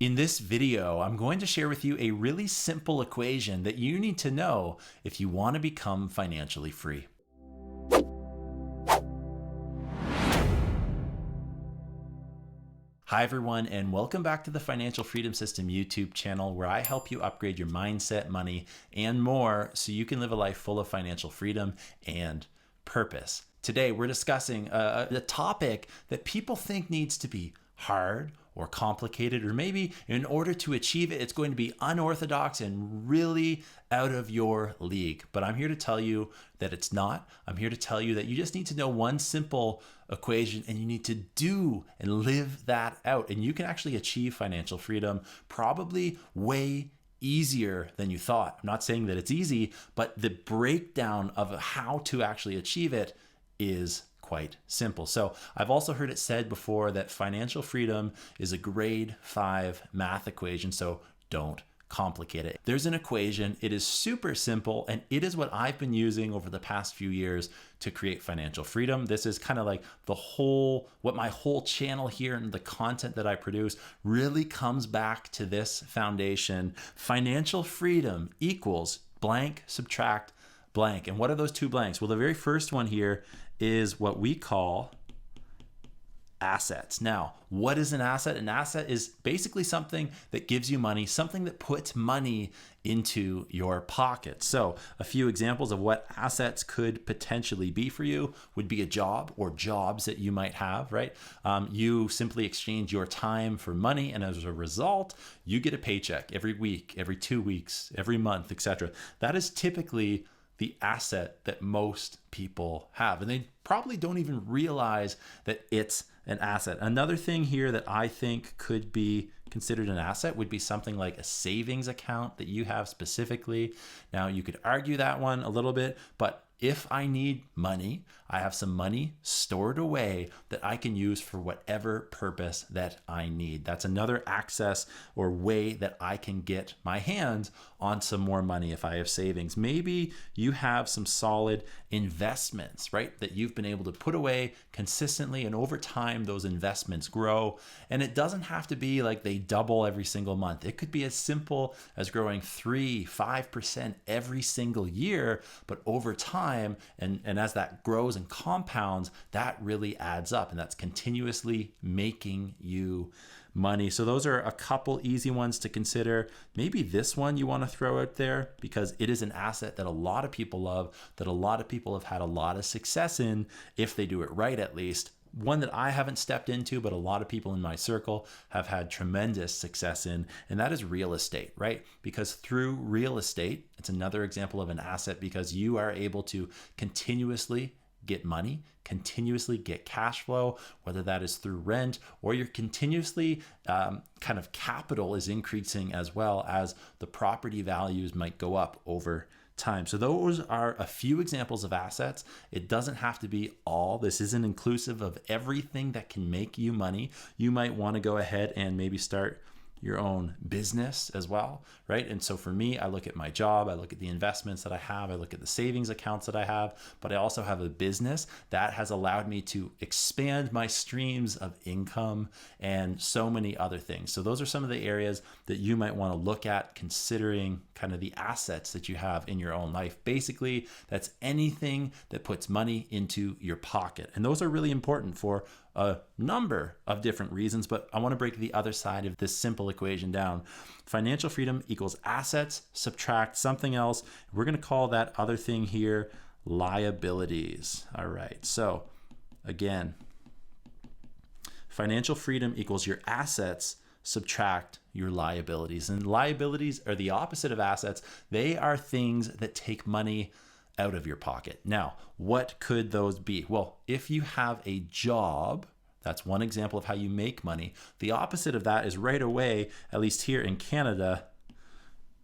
In this video, I'm going to share with you a really simple equation that you need to know if you want to become financially free. Hi everyone, and welcome back to the Financial Freedom System YouTube channel, where I help you upgrade your mindset, money, and more so you can live a life full of financial freedom and purpose. Today, we're discussing a topic that people think needs to be hard or complicated, or maybe in order to achieve it, it's going to be unorthodox and really out of your league. But I'm here to tell you that it's not. I'm here to tell you that you just need to know one simple equation and you need to do and live that out. And you can actually achieve financial freedom probably way easier than you thought. I'm not saying that it's easy, but the breakdown of how to actually achieve it is quite simple. So I've also heard it said before that financial freedom is a grade 5 math equation, so don't complicate it. There's an equation, it is super simple, and it is what I've been using over the past few years to create financial freedom. This is kind of like what my whole channel here and the content that I produce really comes back to this foundation. Financial freedom equals blank subtract blank. And what are those two blanks? Well, the very first one here is what we call assets. Now, what is an asset? An asset is basically something that gives you money, something that puts money into your pocket. So a few examples of what assets could potentially be for you would be a job or jobs that you might have, right? You simply exchange your time for money, and as a result, you get a paycheck every week, every 2 weeks, every month, etc. That is typically the asset that most people have, and they probably don't even realize that it's an asset. Another thing here that I think could be considered an asset would be something like a savings account that you have specifically. Now, you could argue that one a little bit, but if I need money, I have some money stored away that I can use for whatever purpose that I need. That's another access or way that I can get my hands on some more money if I have savings. Maybe you have some solid investments, right, that you've been able to put away consistently, and over time those investments grow. And it doesn't have to be like they double every single month. It could be as simple as growing 3-5% every single year, but over time, and as that grows and compounds, that really adds up, and that's continuously making you money. So those are a couple easy ones to consider. Maybe this one you want to throw out there because it is an asset that a lot of people love, that a lot of people have had a lot of success in, if they do it right at least. One that I haven't stepped into, but a lot of people in my circle have had tremendous success in, and that is real estate, right? Because through real estate, it's another example of an asset because you are able to continuously get money, continuously get cash flow, whether that is through rent or you're continuously kind of capital is increasing as well as the property values might go up over time. So those are a few examples of assets. It doesn't have to be all. This isn't inclusive of everything that can make you money. You might want to go ahead and maybe start your own business as well, right? And so for me, I look at my job, I look at the investments that I have, I look at the savings accounts that I have, but I also have a business that has allowed me to expand my streams of income and so many other things. So those are some of the areas that you might want to look at considering kind of the assets that you have in your own life. Basically, that's anything that puts money into your pocket. And those are really important for a number of different reasons, but I want to break the other side of this simple equation down. Financial freedom equals assets, subtract something else. We're going to call that other thing here liabilities. All right. So again, financial freedom equals your assets, subtract your liabilities. And liabilities are the opposite of assets. They are things that take money out of your pocket. Now, what could those be? Well, if you have a job, that's one example of how you make money. The opposite of that is right away, at least here in Canada,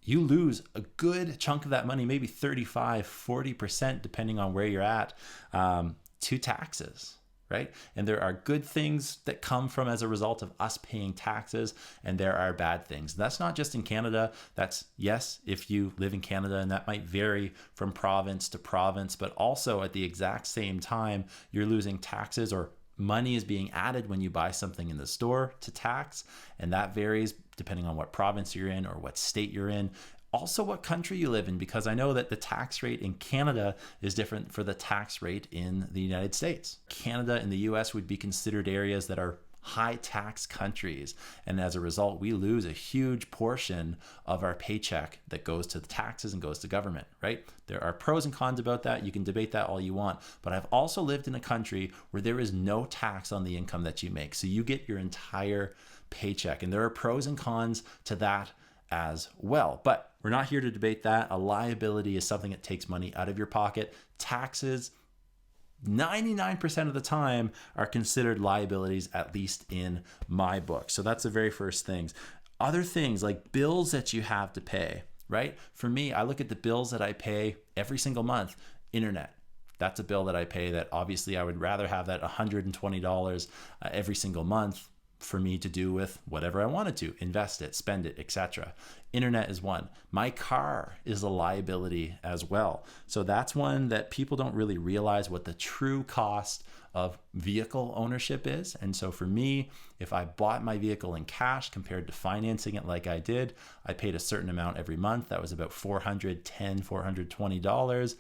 you lose a good chunk of that money, maybe 35-40%, depending on where you're at, to taxes. Right? And there are good things that come from as a result of us paying taxes, and there are bad things. That's not just in Canada. That's, yes, if you live in Canada, and that might vary from province to province, but also at the exact same time, you're losing taxes or money is being added when you buy something in the store to tax, and that varies depending on what province you're in or what state you're in. Also, what country you live in, because I know that the tax rate in Canada is different for the tax rate in the United States. Canada and the US would be considered areas that are high tax countries. And as a result, we lose a huge portion of our paycheck that goes to the taxes and goes to government, right? There are pros and cons about that. You can debate that all you want. But I've also lived in a country where there is no tax on the income that you make. So you get your entire paycheck. And there are pros and cons to that as well. But we're not here to debate that. A liability is something that takes money out of your pocket. Taxes, 99% of the time, are considered liabilities, at least in my book. So that's the very first things. Other things like bills that you have to pay, right? For me, I look at the bills that I pay every single month. Internet, that's a bill that I pay that obviously I would rather have that $120 every single month for me to do with whatever I wanted to, invest it, spend it, etc. Internet is one. My car is a liability as well. So that's one that people don't really realize what the true cost of vehicle ownership is. And so for me, if I bought my vehicle in cash compared to financing it like I did, I paid a certain amount every month. That was about $410, $420.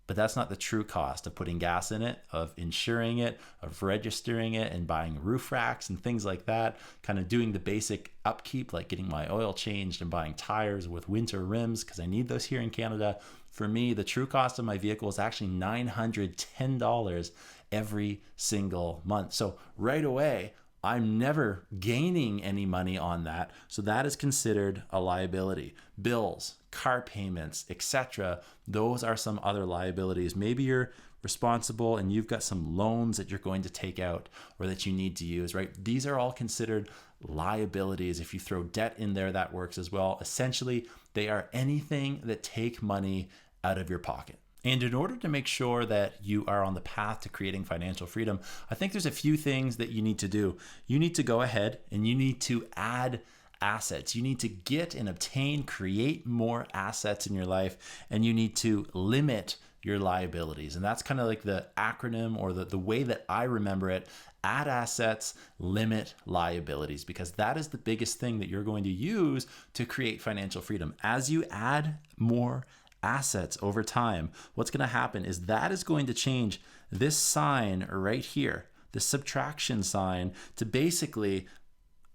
But that's not the true cost of putting gas in it, of insuring it, of registering it and buying roof racks and things like that, kind of doing the basic upkeep, like getting my oil changed and buying tires with winter rims, because I need those here in Canada. For me, the true cost of my vehicle is actually $910 every single month. So right away, I'm never gaining any money on that. So that is considered a liability. Bills, car payments, etc. Those are some other liabilities. Maybe you're responsible and you've got some loans that you're going to take out or that you need to use, right? These are all considered liabilities. If you throw debt in there, that works as well. Essentially, they are anything that take money out of your pocket. And in order to make sure that you are on the path to creating financial freedom, I think there's a few things that you need to do. You need to go ahead and you need to add assets. You need to get and obtain, create more assets in your life, and you need to limit your liabilities. And that's kind of like the acronym or the way that I remember it. Add assets, limit liabilities, because that is the biggest thing that you're going to use to create financial freedom. As you add more assets over time, what's going to happen is that is going to change this sign right here, the subtraction sign, to basically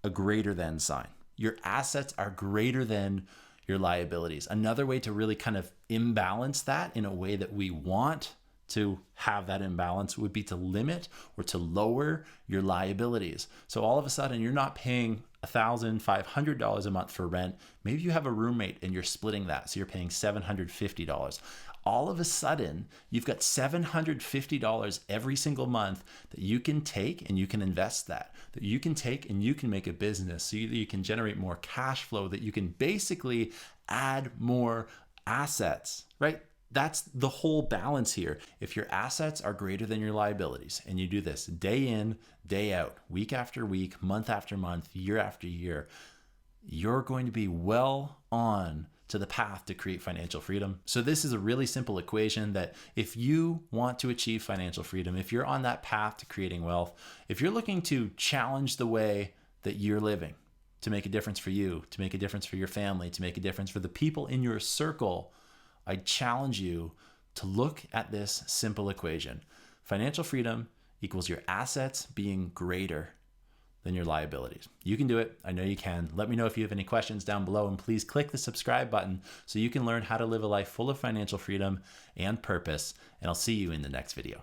a greater than sign. Your assets are greater than your liabilities. Another way to really kind of imbalance that in a way that we want to have that imbalance would be to limit or to lower your liabilities. So all of a sudden you're not paying $1,500 a month for rent. Maybe you have a roommate and you're splitting that, so you're paying $750. All of a sudden, you've got $750 every single month that you can take and you can invest that you can take and you can make a business so that you can generate more cash flow, that you can basically add more assets, right? That's the whole balance here. If your assets are greater than your liabilities and you do this day in, day out, week after week, month after month, year after year, you're going to be well on to the path to create financial freedom. So this is a really simple equation that if you want to achieve financial freedom, if you're on that path to creating wealth, if you're looking to challenge the way that you're living, to make a difference for you, to make a difference for your family, to make a difference for the people in your circle, I challenge you to look at this simple equation. Financial freedom equals your assets being greater than your liabilities. You can do it. I know you can. Let me know if you have any questions down below, and please click the subscribe button so you can learn how to live a life full of financial freedom and purpose. And I'll see you in the next video.